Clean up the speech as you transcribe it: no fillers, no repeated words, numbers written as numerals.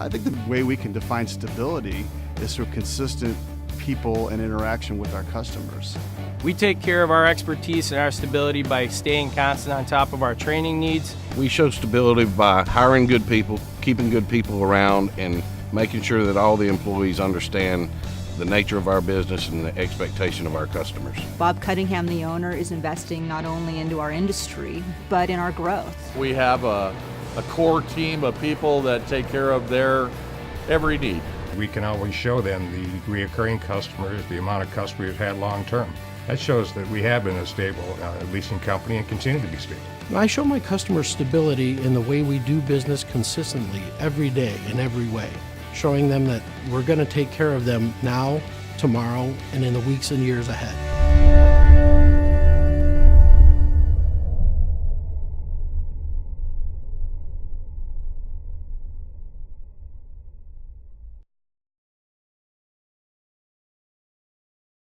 I think the way we can define stability is through consistent people and interaction with our customers. We take care of our expertise and our stability by staying constant on top of our training needs. We show stability by hiring good people, keeping good people around, and making sure that all the employees understand the nature of our business and the expectation of our customers. Bob Cunningham, the owner, is investing not only into our industry, but in our growth. We have a core team of people that take care of their every need. We can always show them the reoccurring customers, the amount of customers we've had long term. That shows that we have been a stable leasing company and continue to be stable. I show my customers stability in the way we do business consistently, every day, in every way, showing them that we're going to take care of them now, tomorrow, and in the weeks and years ahead.